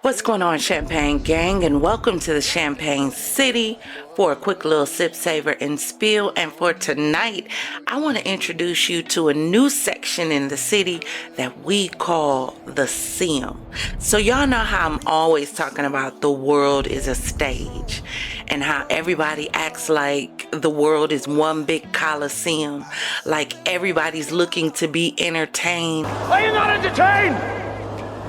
What's going on, Champagne Gang, and welcome to the Champagne City for a quick little sip, savor, and spill. And for tonight, I want to introduce you to a new section in the city that we call the Sim. So y'all know how I'm always talking about the world is a stage and how everybody acts like the world is one big coliseum, like everybody's looking to be entertained. Are you not entertained?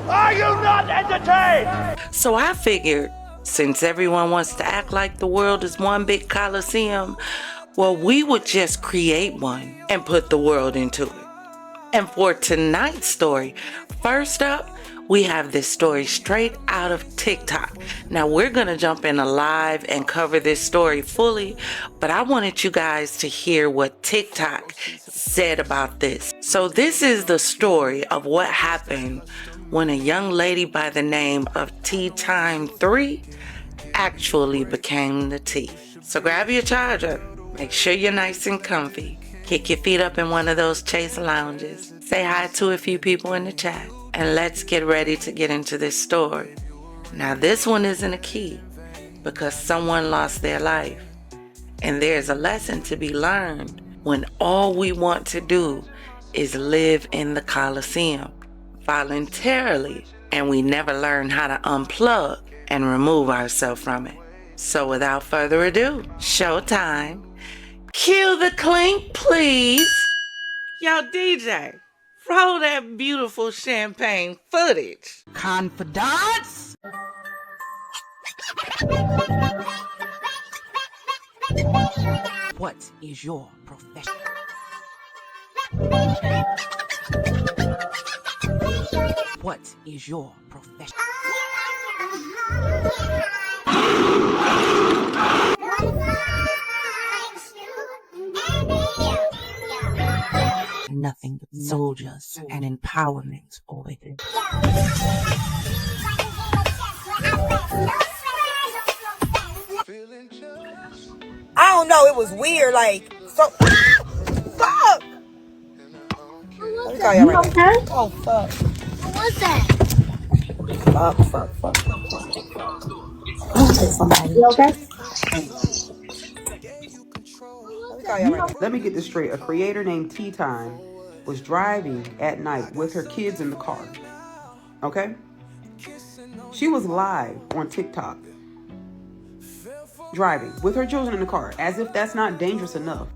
Are you not entertained? So I figured, since everyone wants to act like the world is one big coliseum, well, we would just create one and put the world into it. And for tonight's story, first up, we have this story straight out of TikTok. Now, we're going to jump in live and cover this story fully, but I wanted you guys to hear what TikTok said about this. So this is the story of what happened when a young lady by the name of Tyme 3 actually became the T. So grab your charger, make sure you're nice and comfy, kick your feet up in one of those Chase lounges, say hi to a few people in the chat, and let's get ready to get into this story. Now this one isn't a key because someone lost their life, and there's a lesson to be learned when all we want to do is live in the Coliseum voluntarily, and we never learn how to unplug and remove ourselves from it. So without further ado, showtime. Cue the clink, please. Yo, DJ, roll that beautiful champagne footage. Confidante? What is your profession? What is your profession? Nothing but soldiers and empowerment over here. I don't know, it was weird, like, so, fuck! Let me call y'all right now. Oh, fuck. What was that? Fuck. Somebody. You okay? Let me call y'all right now. Let me get this straight. A creator named Tyme was driving at night with her kids in the car. Okay? She was live on TikTok. Driving with her children in the car, as if that's not dangerous enough.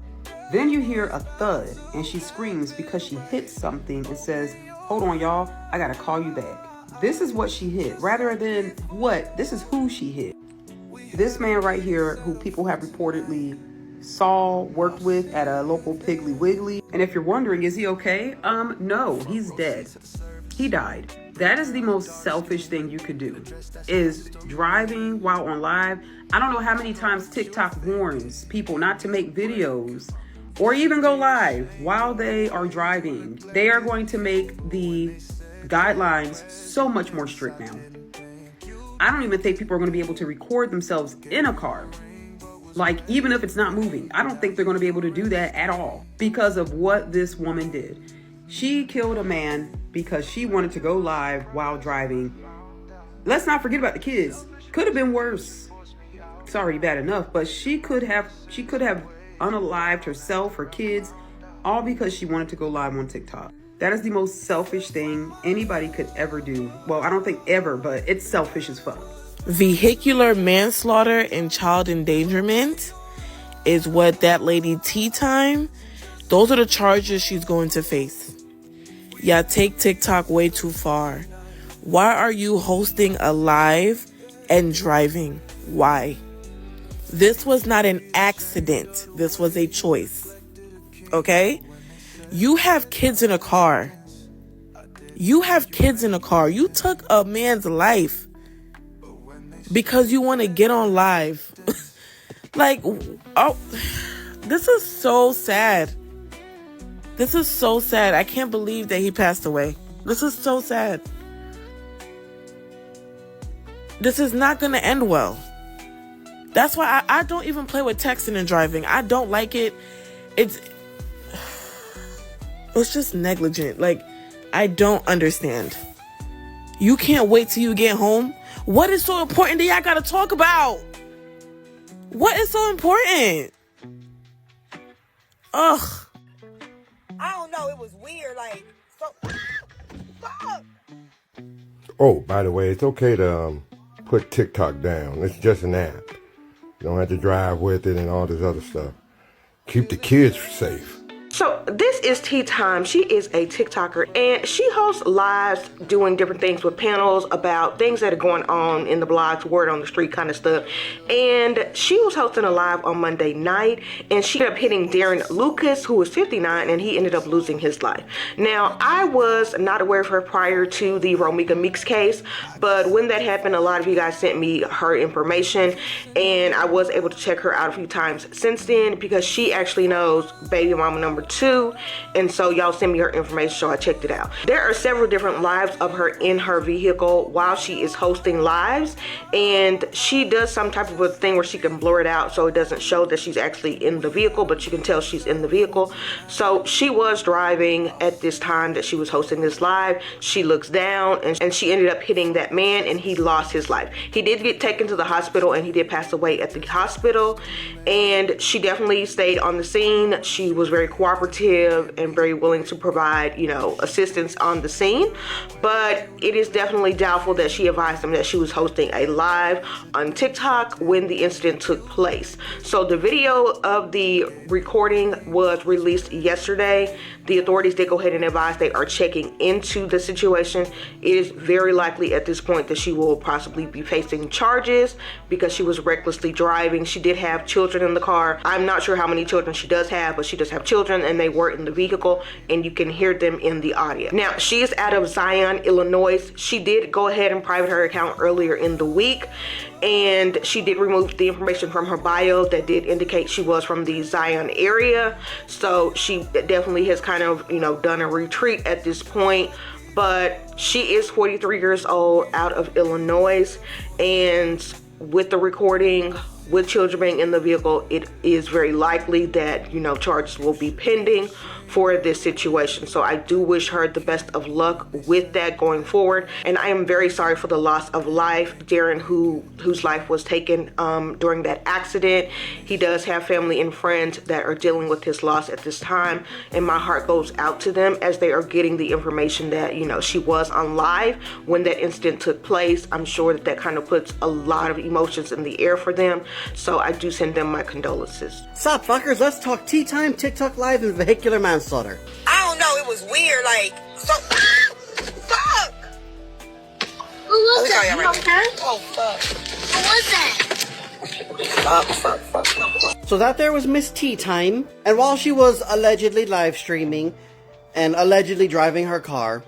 Then you hear a thud and she screams because she hit something and says, "Hold on, y'all, I gotta call you back." This is what she hit, rather than what, this is who she hit. This man right here, who people have reportedly worked with at a local Piggly Wiggly. And if you're wondering, is he okay? No, he's dead. He died. That is the most selfish thing you could do, is driving while on live. I don't know how many times TikTok warns people not to make videos or even go live while they are driving. They are going to make the guidelines so much more strict now. I don't even think people are going to be able to record themselves in a car. Like, even if it's not moving, I don't think they're going to be able to do that at all because of what this woman did. She killed a man because she wanted to go live while driving. Let's not forget about the kids. Could have been worse. It's already bad enough, but she could have unalived herself, her kids, all because she wanted to go live on TikTok. That is the most selfish thing anybody could ever do. Well, I don't think ever, but it's selfish as fuck. Vehicular manslaughter and child endangerment is what that lady Tyme, those are the charges she's going to face. Yeah, take TikTok way too far. Why are you hosting a live and driving? Why? This was not an accident. This was a choice. Okay? You have kids in a car. You took a man's life because you want to get on live. Like, oh, this is so sad. I can't believe that he passed away. This is so sad. This is not going to end well. That's why I don't even play with texting and driving. I don't like it. It's just negligent. Like, I don't understand. You can't wait till you get home? What is so important that y'all gotta talk about? What is so important? Ugh. I don't know, it was weird, like, so, fuck. Oh, by the way, it's okay to put TikTok down. It's just an app. You don't have to drive with it and all this other stuff. Keep the kids safe. So this is Tyme. She is a TikToker and she hosts lives doing different things with panels about things that are going on in the blogs, word on the street kind of stuff. And she was hosting a live on Monday night and she ended up hitting Darren Lucas, who was 59, and he ended up losing his life. Now, I was not aware of her prior to the Romika Meeks case, but when that happened, a lot of you guys sent me her information and I was able to check her out a few times since then because she actually knows baby mama number 2, and so y'all send me her information, so I checked it out. There are several different lives of her in her vehicle while she is hosting lives, and she does some type of a thing where she can blur it out so it doesn't show that she's actually in the vehicle, but you can tell she's in the vehicle. So she was driving at this time that she was hosting this live. She looks down and she ended up hitting that man and he lost his life. He did get taken to the hospital and he did pass away at the hospital, and she definitely stayed on the scene. She was very cooperative and very willing to provide, you know, assistance on the scene, but it is definitely doubtful that she advised him that she was hosting a live on TikTok when the incident took place. So the video of the recording was released yesterday. The authorities did go ahead and advise they are checking into the situation. It is very likely at this point that she will possibly be facing charges because she was recklessly driving. She did have children in the car. I'm not sure how many children she does have, but she does have children and they were in the vehicle and you can hear them in the audio. Now, she is out of Zion, Illinois. She did go ahead and private her account earlier in the week, and she did remove the information from her bio that did indicate she was from the Zion area. So she definitely has kind of, you know, done a retreat at this point. But she is 43 years old, out of Illinois, and with the recording, with children being in the vehicle, it is very likely that, you know, charges will be pending for this situation. So I do wish her the best of luck with that going forward. And I am very sorry for the loss of life. Darren, whose life was taken during that accident, he does have family and friends that are dealing with his loss at this time. And my heart goes out to them as they are getting the information that, you know, she was on live when that incident took place. I'm sure that that kind of puts a lot of emotions in the air for them. So I do send them my condolences. Sup, fuckers? Let's talk tea time, TikTok live, and vehicular manslaughter. I don't know, it was weird, like, so, fuck! Who was that? You okay? Oh, fuck. Who was that? So that there was Miss Tyme, and while she was allegedly live streaming and allegedly driving her car,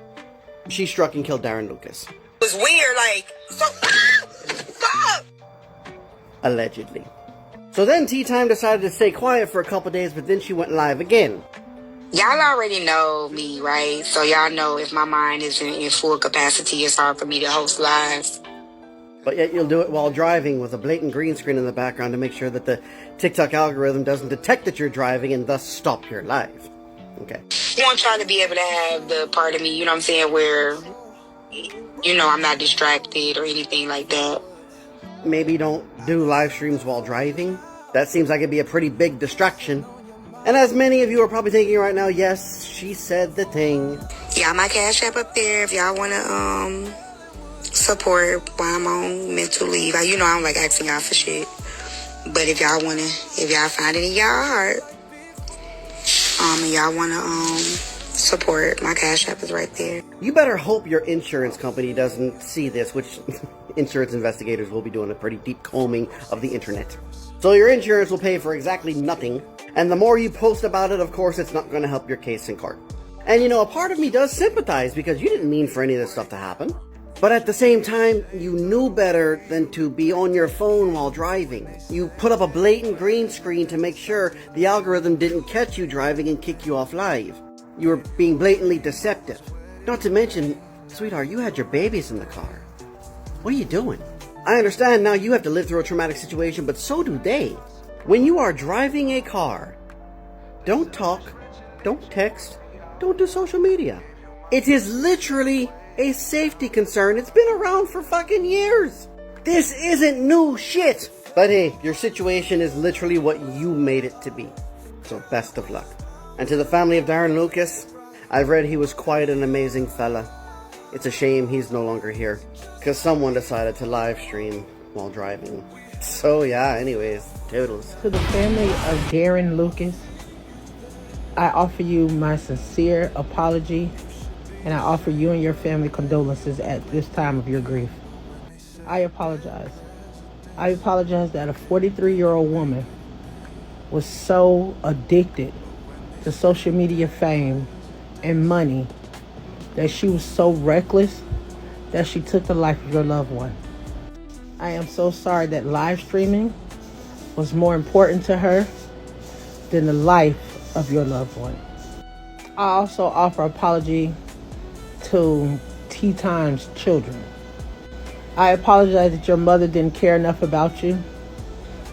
she struck and killed Darren Lucas. It was weird, like, so, fuck! Allegedly. So then Tyme decided to stay quiet for a couple days, but then she went live again. Y'all already know me, right? So y'all know if my mind isn't in full capacity, it's hard for me to host lives. But yet you'll do it while driving with a blatant green screen in the background to make sure that the TikTok algorithm doesn't detect that you're driving and thus stop your live. Okay. I want y'all to be able to have the part of me, you know what I'm saying, where, you know, I'm not distracted or anything like that. Maybe don't do live streams while driving. That seems like it'd be a pretty big distraction. And as many of you are probably thinking right now, yes, she said the thing. Yeah, my Cash App up there if y'all want to support while I'm on mental leave. You know I don't like asking y'all for shit. But if y'all find it in y'all heart, and y'all want to support, my Cash App is right there. You better hope your insurance company doesn't see this, which insurance investigators will be doing a pretty deep combing of the internet. So your insurance will pay for exactly nothing. And the more you post about it, of course, it's not going to help your case in court. And you know, a part of me does sympathize because you didn't mean for any of this stuff to happen. But at the same time, you knew better than to be on your phone while driving. You put up a blatant green screen to make sure the algorithm didn't catch you driving and kick you off live. You were being blatantly deceptive. Not to mention, sweetheart, you had your babies in the car. What are you doing? I understand now you have to live through a traumatic situation, but so do they. When you are driving a car, don't talk, don't text, don't do social media. It is literally a safety concern. It's been around for fucking years. This isn't new shit. But hey, your situation is literally what you made it to be. So best of luck. And to the family of Darren Lucas, I've read he was quite an amazing fella. It's a shame he's no longer here, because someone decided to live stream while driving. So yeah, anyways, toodles. To the family of Darren Lucas, I offer you my sincere apology, and I offer you and your family condolences at this time of your grief. I apologize. I apologize that a 43-year-old woman was so addicted to social media fame and money that she was so reckless that she took the life of your loved one. I am so sorry that live streaming was more important to her than the life of your loved one. I also offer apology to Tyme's children. I apologize that your mother didn't care enough about you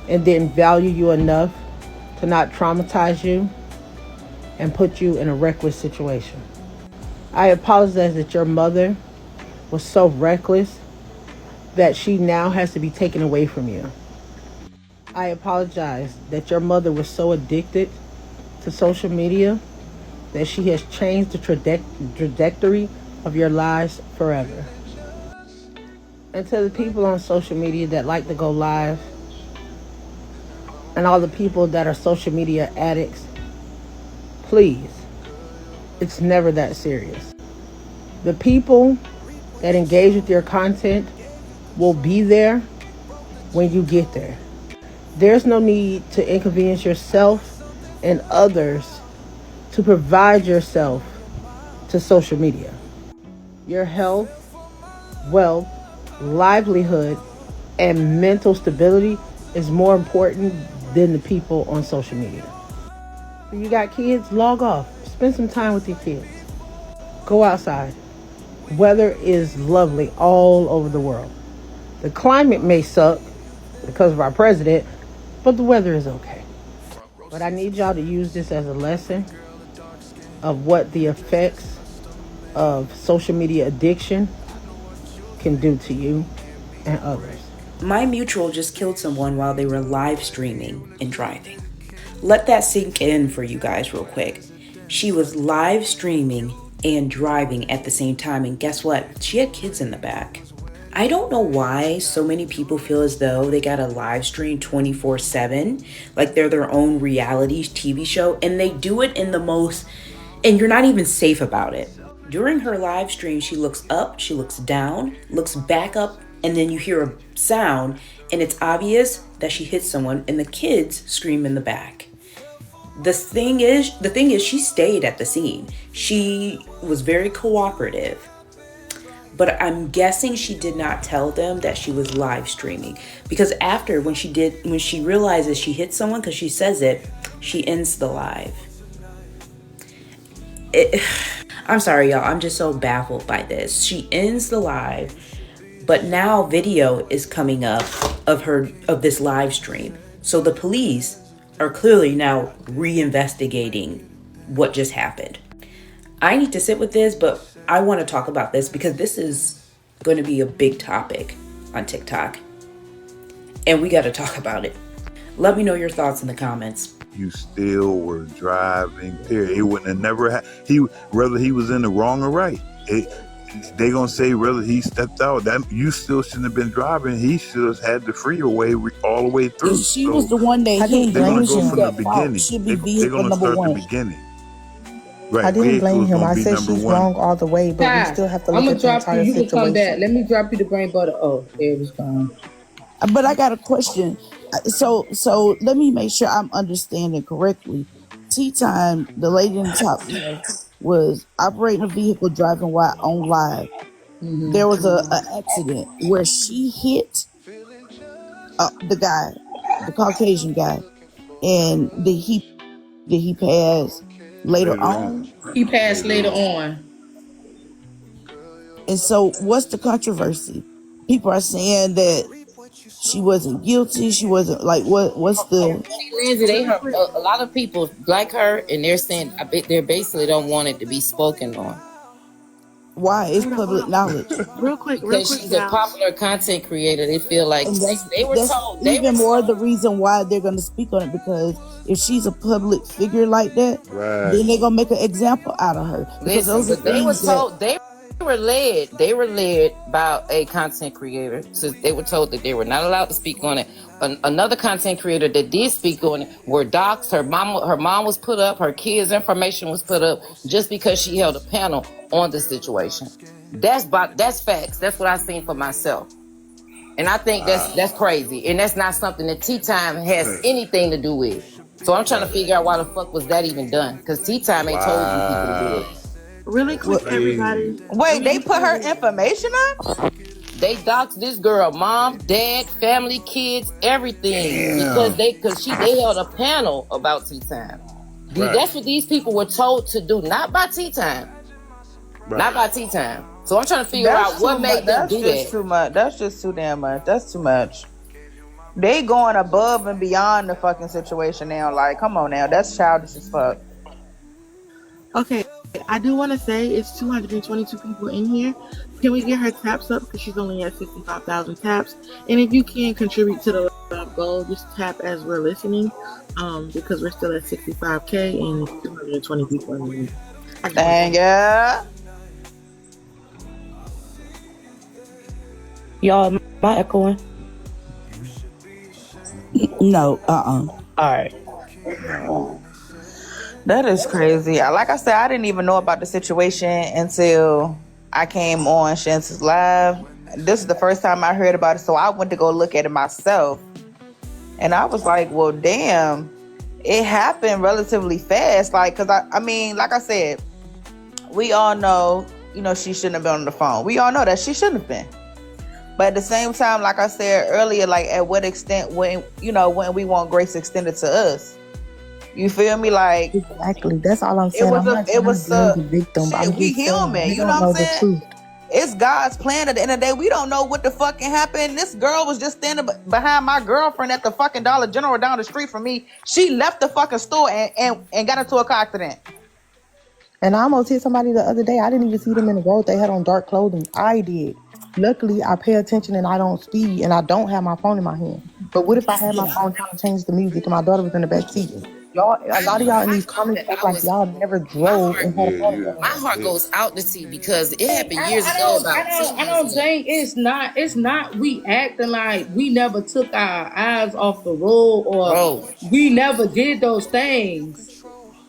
and didn't value you enough to not traumatize you and put you in a reckless situation. I apologize that your mother was so reckless that she now has to be taken away from you. I apologize that your mother was so addicted to social media that she has changed the trajectory of your lives forever. And to the people on social media that like to go live, and all the people that are social media addicts, please, it's never that serious. The people that engage with your content will be there when you get there. There's no need to inconvenience yourself and others to provide yourself to social media. Your health, wealth, livelihood, and mental stability is more important than the people on social media. If you got kids, log off. Spend some time with your kids. Go outside. Weather is lovely all over the world. The climate may suck because of our president, but the weather is okay. But I need y'all to use this as a lesson of what the effects of social media addiction can do to you and others. My mutual just killed someone while they were live streaming and driving. Let that sink in for you guys real quick. She was live streaming and driving at the same time, and guess what? She had kids in the back. I don't know why so many people feel as though they gotta live stream 24/7, like they're their own reality TV show, and they do it in the most, and you're not even safe about it. During her live stream, she looks up, she looks down, looks back up, and then you hear a sound, and it's obvious that she hit someone, and the kids scream in the back. The thing is, she stayed at the scene. She was very cooperative, but I'm guessing she did not tell them that she was live streaming, because after, when she realizes she hit someone, because she says it, she ends the live. I'm sorry, y'all. I'm just so baffled by this. She ends the live, but now video is coming up of this live stream. So the police are clearly now reinvestigating what just happened. I need to sit with this, but I want to talk about this because this is going to be a big topic on TikTok, and we got to talk about it. Let me know your thoughts in the comments. You still were driving, period. It wouldn't have never whether he was in the wrong or right. They gonna say whether he stepped out, that you still shouldn't have been driving. He should have had the freeway all the way through. And she was the one that hit. They're gonna go from the That fault beginning. should be They're vehicle gonna number start one. the beginning. Right. I didn't blame Vehicle's him. gonna I be said number she's one. wrong all the way, but we still have to look at the entire You can come back. situation. Let me drop you the brain butter. Oh, there it was gone. But I got a question. So let me make sure I'm understanding correctly. Tyme, the lady in the top left, was operating a vehicle driving while on live. There was a accident where she hit the guy, the Caucasian guy, and did he pass later on? He passed later on. And so, what's the controversy? People are saying that she wasn't guilty. She wasn't like what's the? Lindsay, a lot of people like her, and they're saying they basically don't want it to be spoken on. Why? It's public knowledge. Real quick, Because she's a y'all. popular content creator. They feel like And they were that's told. even more the reason why they're going to speak on it, because if she's a public figure like that, then they're going to make an example out of her. Because Listen, those are but they were things that told they were led by a content creator. So they were told that they were not allowed to speak on it. Another content creator that did speak on it were docs. Her mom was put up. Her kids' information was put up just because she held a panel on the situation. That's facts. That's what I seen for myself. And I think that's crazy. And that's not something that Tyme has anything to do with. So I'm trying to figure out why the fuck was that even done? Because Tyme ain't told you people to do it. Really quick, everybody. Wait, they put her information up? They doxed this girl, mom, dad, family, kids, everything. Because they held a panel about Tyme. That's what these people were told to do, not by Tyme. Not by Tyme. So I'm trying to figure out what made them do that. That's just too much. That's just too damn much. That's too much. They going above and beyond the fucking situation now. Like, come on now. That's childish as fuck. Okay, I do want to say it's 222 people in here. Can we get her taps up? Because she's only at 65,000 taps. And if you can contribute to the live goal, just tap as we're listening. Because we're still at 65K and it's 220 people in here. Dang yeah. Y'all, am I echoing? No, Alright. That is crazy. Like I said, I didn't even know about the situation until I came on Shanta's live. This is the first time I heard about it, so I went to go look at it myself. And I was like, well, damn, it happened relatively fast. Like, because I mean, like I said, we all know, she shouldn't have been on the phone. We all know that she shouldn't have been. But at the same time, like I said earlier, like at what extent when we want grace extended to us. You feel me? Like exactly. That's all I'm saying. It was the victim. Shit, we human. You know what I'm saying? It's God's plan. At the end of the day, we don't know what the fucking happened. This girl was just standing behind my girlfriend at the fucking Dollar General down the street from me. She left the fucking store and got into a car accident. And I almost hit somebody the other day. I didn't even see them in the road. They had on dark clothing. I did. Luckily, I pay attention and I don't speed and I don't have my phone in my hand. But what if I had my phone trying to change the music and my daughter was in the back seat? Y'all, a lot of y'all in these comments act like y'all never drove and had a phone. My heart goes out to T because it happened years ago. I don't think it's not we acting like we never took our eyes off the road or we never did those things.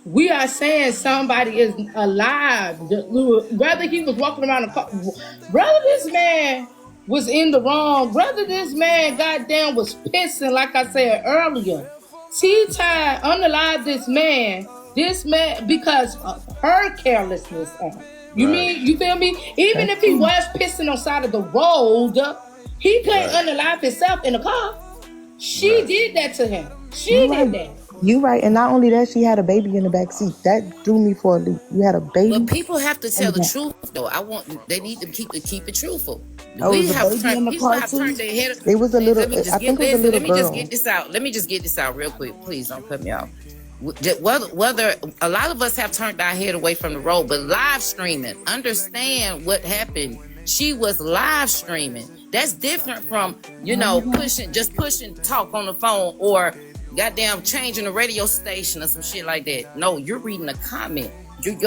We are saying somebody is alive. Whether he was walking around the car, whether this man was in the wrong, whether this man goddamn was pissing, like I said earlier. Tyme unalived this man because of her carelessness. You feel me? Even if he was pissing on side of the road, he couldn't unalive himself in the car. She did that to him. She did that. You right, and not only that, she had a baby in the back seat. That threw me for a loop. You had a baby. But people have to tell the truth, though. They need to keep it truthful. Oh, was a baby in the car too? It was a little. I think it was a little girl. Let me just get this out. Let me just get this out real quick. Please don't cut me off. Whether a lot of us have turned our head away from the road, but live streaming, understand what happened. She was live streaming. That's different from pushing talk on the phone or goddamn changing the radio station or some shit like that. No, you're reading a comment. Your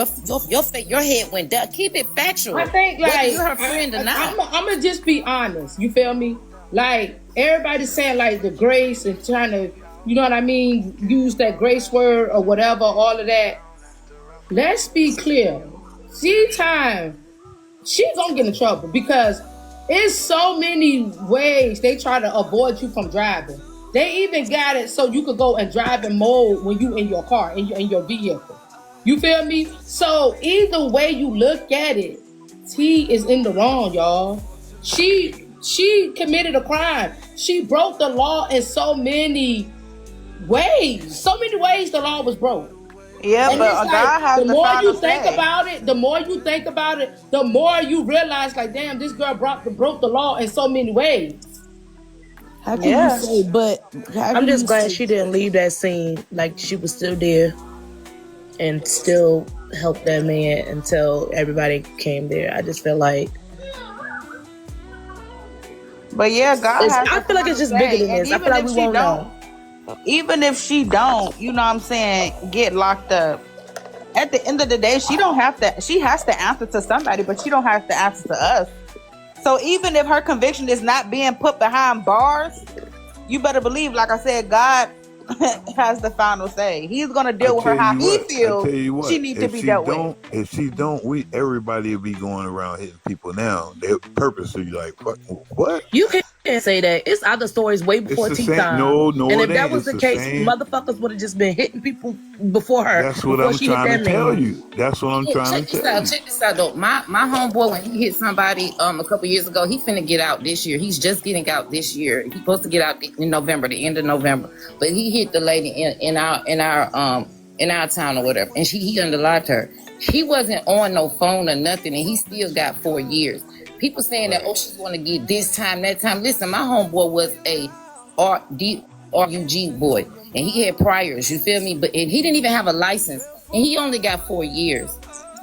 head went down. Keep it factual. I think like you're her friend or not. I'm gonna just be honest. You feel me? Like everybody's saying like the grace and trying to, you know what I mean, use that grace word or whatever, all of that. Let's be clear. Tyme, she's gonna get in trouble because it's so many ways they try to avoid you from driving. They even got it so you could go and drive in mode when you in your car, in your vehicle. You feel me? So either way you look at it, T is in the wrong, y'all. She committed a crime. She broke the law in so many ways. So many ways the law was broke. Yeah, and but God has the the more final you think say. about it, the more you think about it, the more you realize, like, damn, this girl broke the law in so many ways. How can you say, but I'm just glad she didn't leave that scene. Like, she was still there and still help that man until everybody came there. I just feel like. But yeah, God has. I feel like it's just bigger than this. I feel like we won't know. Even if she don't, you know what I'm saying, get locked up. At the end of the day, she don't have to. She has to answer to somebody, but she don't have to answer to us. So even if her conviction is not being put behind bars, you better believe, like I said, God has the final say. He's gonna deal with her how he feels. She needs to be dealt with. If she don't, everybody will be going around hitting people now. They purposely like, what? You can't say that. It's other stories way before tea time. No, and if that was the case, motherfuckers would have just been hitting people before her. That's what I'm trying to tell you. That's what I'm trying to tell you. Check this out, though. My homeboy, when he hit somebody a couple years ago, he finna get out this year. He's just getting out this year. He's supposed to get out in November, the end of November. But he hit the lady in our town or whatever, and he unalived her. He wasn't on no phone or nothing, and he still got 4 years. People saying that, she's going to get this time, that time. Listen, my homeboy was a RUG boy, and he had priors, you feel me? And he didn't even have a license, and he only got 4 years.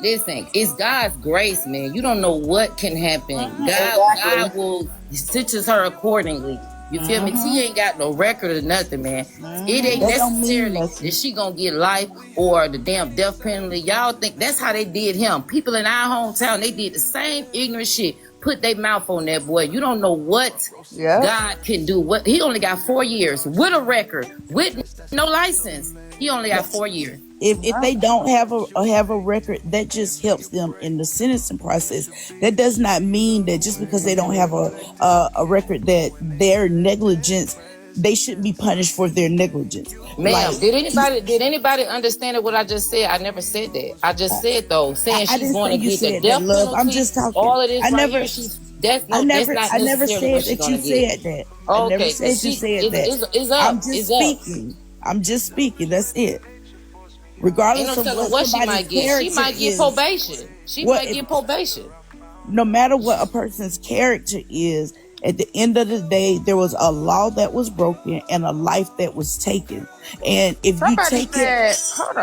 Listen, it's God's grace, man. You don't know what can happen. God will stitches her accordingly. You feel me? T ain't got no record or nothing, man. It ain't necessarily that she gonna get life or the damn death penalty. Y'all think that's how they did him. People in our hometown, they did the same ignorant shit. Put their mouth on that boy. You don't know what God can do. What he only got 4 years with a record, with no license. He only got 4 years. If they don't have a record, that just helps them in the sentencing process. That does not mean that just because they don't have a record that their negligence, they should be punished for their negligence. Ma'am, did anybody understand what I just said? I never said that. I just said though, saying she's going to get the death penalty. I'm just talking. All of this I never right here, that's not said that you said that. I never said you said that. It's up. I'm just speaking. I'm just speaking. That's it. Regardless of what she might get, she might get probation. She might get probation. No matter what a person's character is, at the end of the day, there was a law that was broken and a life that was taken. And if you take it, hold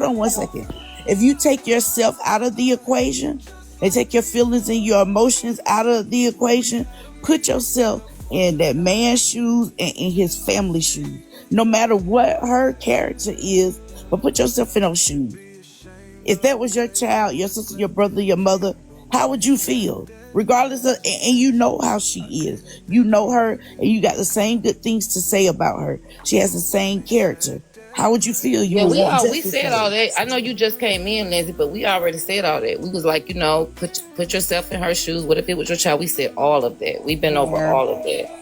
on 1 second. If you take yourself out of the equation and take your feelings and your emotions out of the equation, put yourself in that man's shoes and in his family's shoes. No matter what her character is, but put yourself in those shoes. If that was your child, your sister, your brother, your mother, how would you feel? Regardless of, and you know how she is. You know her, and you got the same good things to say about her. She has the same character. How would you feel? We said all that. I know you just came in, Lindsay, but we already said all that. We was like, put yourself in her shoes. What if it was your child? We said all of that. We've been over all of that.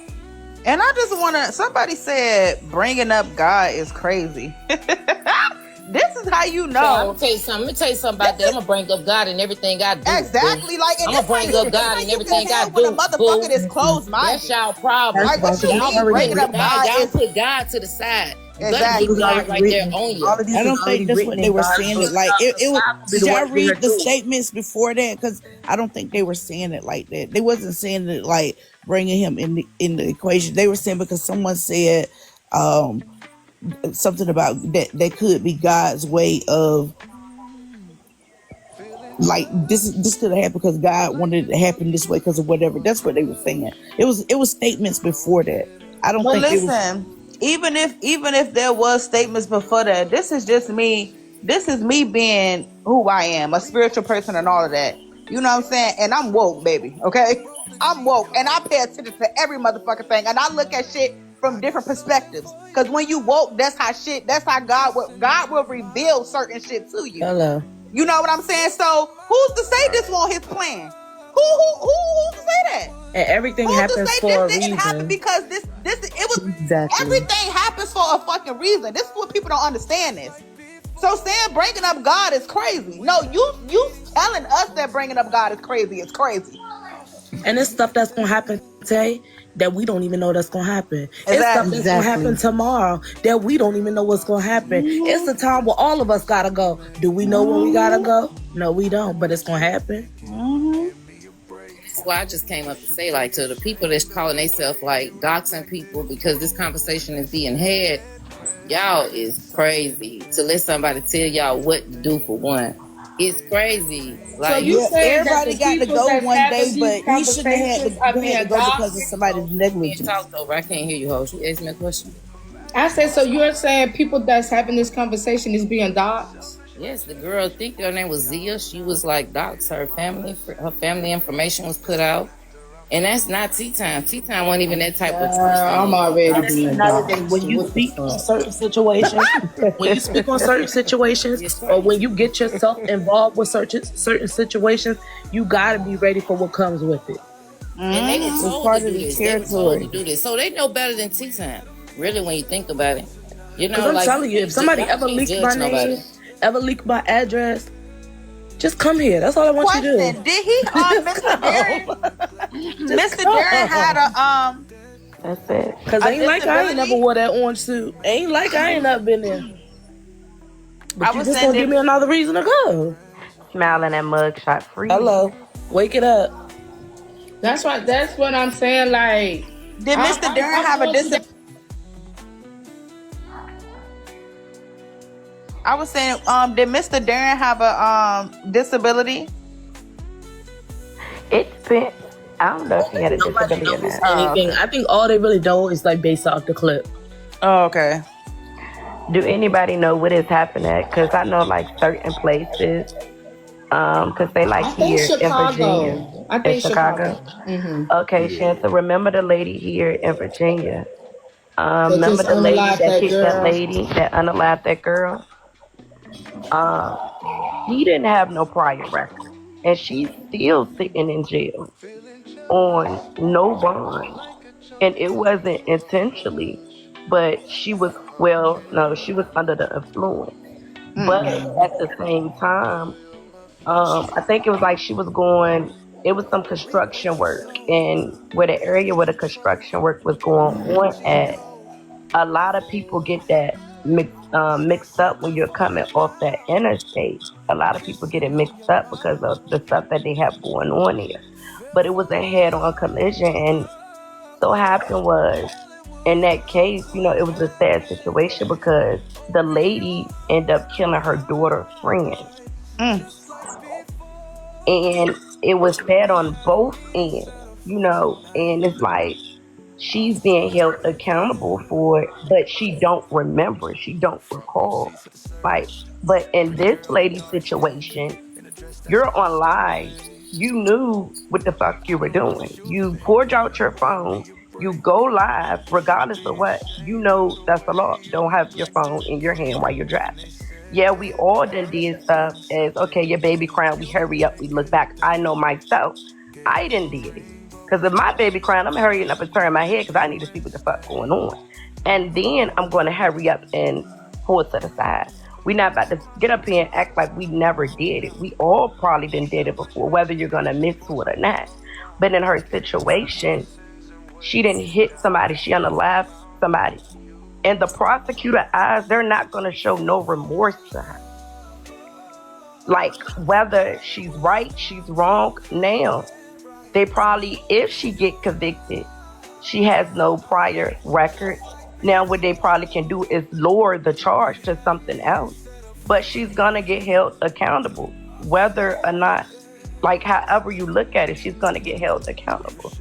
And I just want to, somebody said bringing up God is crazy. This is how you know. So, I'm going to tell you something about that. I'm going to bring up God and everything I do. Exactly. Like, I'm going to bring up God and everything I do. When a motherfucker is closed-minded. That's y'all problem. Like, what you mean bringing up God? Y'all put God to the side. Exactly. God right there on you. I don't think that's what they were saying. It like it was. Did y'all read the statements before that? Because I don't think they were saying it like that. They wasn't saying it like bringing him in the equation. They were saying because someone said something about that could be God's way of like this could have happened because God wanted it to happen this way because of whatever. That's what they were saying. It was statements before that. I don't think. Listen. Even if there was statements before that, this is just me. This is me being who I am, a spiritual person and all of that. You know what I'm saying? And I'm woke, baby. Okay? I'm woke. And I pay attention to every motherfucking thing. And I look at shit from different perspectives. Because when you woke, that's how God will reveal certain shit to you. Hello. You know what I'm saying? So who's to say this wasn't his plan? Who's to say that? And everything happens for a reason. Happen because everything happens for a fucking reason. This is what people don't understand this. So saying bringing up God is crazy. No, you telling us that bringing up God is crazy. It's crazy. And it's stuff that's gonna happen today that we don't even know that's gonna happen. It's stuff that's gonna happen tomorrow that we don't even know what's gonna happen. Mm-hmm. It's the time where all of us gotta go. Do we know where we gotta go? No, we don't. But it's gonna happen. Mm-hmm. why I just came up to say, like, to the people that's calling themselves like doxing people because this conversation is being had, y'all is crazy to let somebody tell y'all what to do for one. It's crazy. Like, so you saying that everybody the got to people go that's one having day, these but he shouldn't have conversations are had being to go because of doxed? somebody's being negligence. talked over. I can't hear you, host. You asked me a question. I said, so you're saying people that's having this conversation is being doxed? Yes, the girl, I think her name was Zia. She was like doxed. Her family information was put out. And that's not tea time. Tea time wasn't even that type of person. I'm already being Another thing, doxed. when you speak on certain situations, or when you get yourself involved with certain situations, you gotta be ready for what comes with it. And they were told part to of do the this. They were told to territory. do this. So they know better than tea time. Really, when you think about it. You know, Because I'm like, telling you, if somebody ever leaked my name, ever leaked my address, just come here. That's all I want you to do. Question: did he, Mr. Darren? Mr. Darren had a That's it. Because ain't like I ain't never wore that orange suit. Ain't like I ain't never been there. But I you was just saying gonna give me another reason to go. Smiling that mugshot free. Hello, wake it up. That's what I'm saying. Like, Did Mr. Darren have a disability? I was saying, did Mr. Darren have a disability? It depends. I don't know if he had a Nobody disability or knows not. anything. I think all they really know is like based off the clip. Oh, okay. Do anybody know what is happening at? Because I know like certain places, because they like I think here in Virginia. Chicago. I think in Chicago. Mm-hmm. Okay, Shanta, remember the lady here in Virginia? They Remember just the lady unlocked that that kicked that girl. lady that unalived that girl? He didn't have no prior record, and she's still sitting in jail on no bond, and it wasn't intentionally, but she was she was under the influence. But at the same time, I think it was like she was going. It was some construction work, and where the area where the construction work was going on at, a lot of people get that mixed up when you're coming off that interstate. A lot of people get it mixed up because of the stuff that they have going on there. But it was a head-on collision, and so happened was in that case, it was a sad situation because the lady ended up killing her daughter's friend. And it was sad on both ends, and it's like she's being held accountable for it, but she don't remember, she don't recall. But in this lady's situation, you're on live. You knew what the fuck you were doing. You poured out your phone. You go live, regardless of what. You know that's the law. Don't have your phone in your hand while you're driving. Yeah, we all done did stuff as, okay, your baby crying, we hurry up, we look back. I know myself. I didn't did it. Because if my baby crying, I'm hurrying up and turning my head because I need to see what the fuck going on. And then I'm going to hurry up and pull it to the side. We're not about to get up here and act like we never did it. We all probably done did it before, whether you're going to admit to it or not. But in her situation, she didn't hit somebody. She unalived somebody. In the prosecutor's eyes, they're not going to show no remorse to her. Like, whether she's right, she's wrong, now, they probably, if she get convicted, she has no prior record. Now, what they probably can do is lower the charge to something else. But she's going to get held accountable. Whether or not, like, however you look at it, she's going to get held accountable.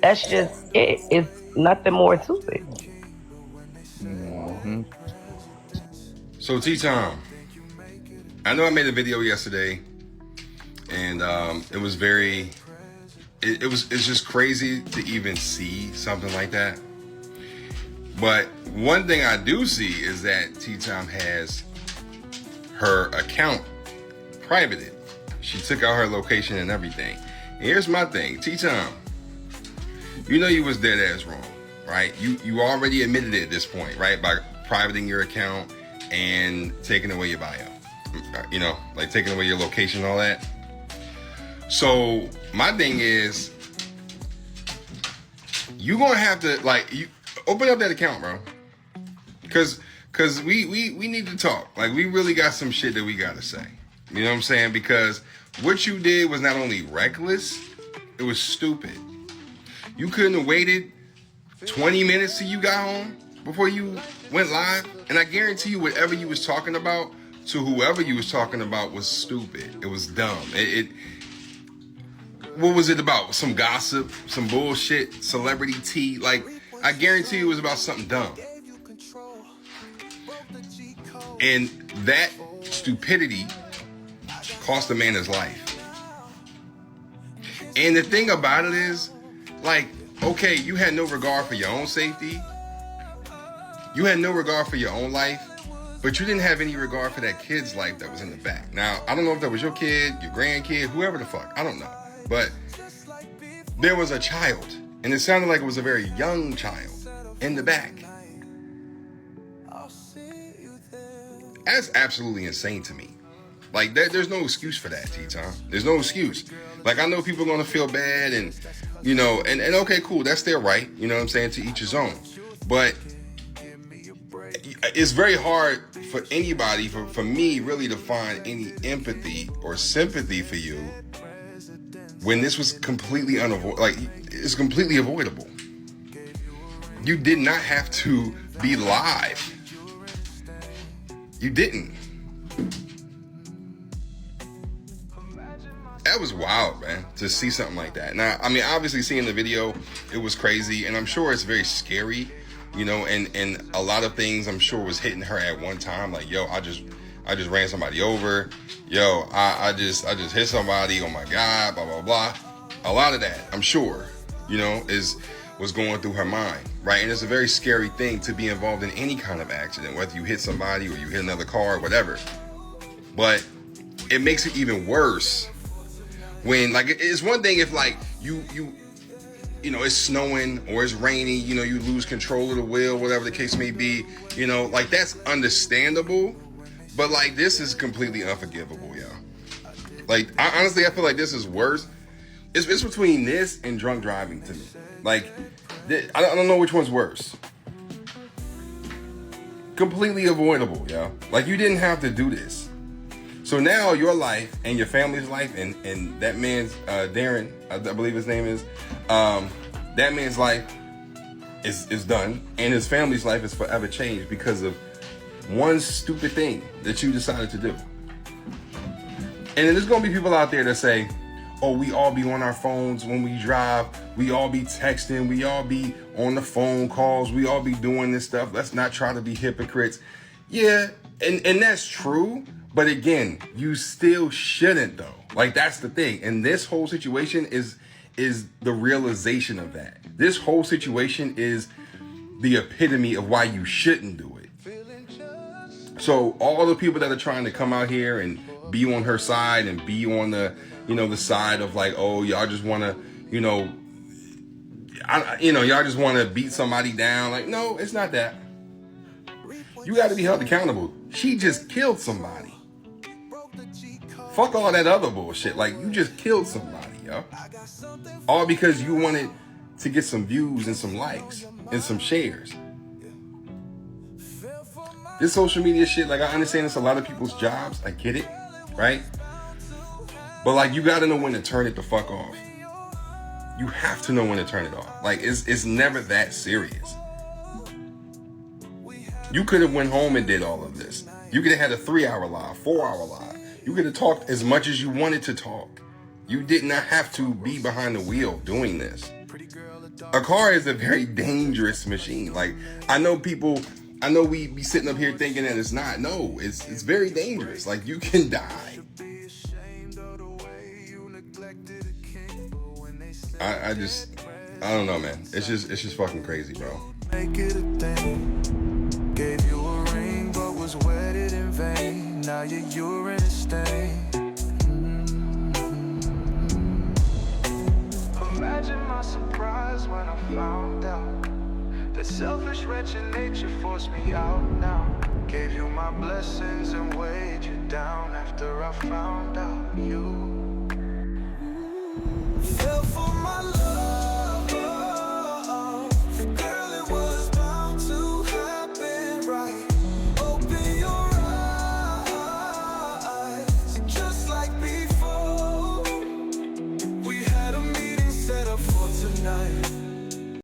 That's just it. It's nothing more to it. Mm-hmm. So, T-Time, I know I made a video yesterday, and it was very... It's just crazy to even see something like that. But one thing I do see is that T-Time has her account privated. She took out her location and everything. And here's my thing, T-Time, you know you was dead ass wrong, right? You already admitted it at this point, right? By privating your account and taking away your bio. Like taking away your location and all that. So my thing is, you gonna have to you open up that account, bro. Cause we need to talk. Like, we really got some shit that we gotta say. You know what I'm saying? Because what you did was not only reckless, It was stupid. You couldn't have waited 20 minutes till you got home before you went live? And I guarantee you whatever you was talking about to whoever you was talking about was stupid. It was dumb. What was it about? Some gossip, some bullshit, celebrity tea? Like, I guarantee you it was about something dumb. And that stupidity cost a man his life. And the thing about it is, like, okay, you had no regard for your own safety. You had no regard for your own life, but you didn't have any regard for that kid's life that was in the back. Now, I don't know if that was your kid, your grandkid, whoever the fuck. I don't know. But there was a child, and it sounded like it was a very young child in the back. That's absolutely insane to me. Like, there's no excuse for that, T-Time. There's no excuse. Like, I know people are going to feel bad and, you know, and okay, cool. That's their right. You know what I'm saying? To each his own. But it's very hard for anybody, for me, really to find any empathy or sympathy for you when this was completely unavoidable. Like, it's completely avoidable. You did not have to be live. You didn't. That was wild, man, to see something like that. Now, I mean, obviously seeing the video, it was crazy, and I'm sure it's very scary, you know, and a lot of things I'm sure was hitting her at one time, like, yo, I just ran somebody over, yo, I just hit somebody, oh my God, blah, blah, blah. A lot of that, I'm sure, you know, was going through her mind, right? And it's a very scary thing to be involved in any kind of accident, whether you hit somebody or you hit another car or whatever. But it makes it even worse when, like, it's one thing if, like, you know, it's snowing or it's raining, you know, you lose control of the wheel, whatever the case may be, you know, like, that's understandable. But, like, this is completely unforgivable, yo. Like, honestly, I feel like this is worse. It's between this and drunk driving to me. Like, I don't know which one's worse. Completely avoidable, yo. Like, you didn't have to do this. So now your life and your family's life and that man's, Darren, I believe his name is, that man's life is done, and his family's life is forever changed because of one stupid thing that you decided to do. And then there's going to be people out there that say, oh, we all be on our phones when we drive. We all be texting. We all be on the phone calls. We all be doing this stuff. Let's not try to be hypocrites. Yeah, and that's true. But again, you still shouldn't, though. Like, that's the thing. And this whole situation is the realization of that. This whole situation is the epitome of why you shouldn't do it. So all the people that are trying to come out here and be on her side and be on the, you know, the side of like, oh, y'all just want to, y'all just want to beat somebody down. Like, no, it's not that. You got to be held accountable. She just killed somebody. Fuck all that other bullshit. Like, you just killed somebody, yo. All because you wanted to get some views and some likes and some shares. This social media shit, like, I understand it's a lot of people's jobs. I get it, right? But, like, you got to know when to turn it the fuck off. You have to know when to turn it off. Like, it's never that serious. You could have went home and did all of this. You could have had a 3-hour live, 4-hour live. You could have talked as much as you wanted to talk. You did not have to be behind the wheel doing this. A car is a very dangerous machine. Like, I know we be sitting up here thinking that it's not. No, it's very dangerous. Like, you can die. I don't know, man. It's just fucking crazy, bro. Make it a thing. Gave you a ring, but was wedded in vain. Now your urine is stained. Imagine my surprise when I found out that selfish, wretched nature forced me out now. Gave you my blessings and weighed you down after I found out you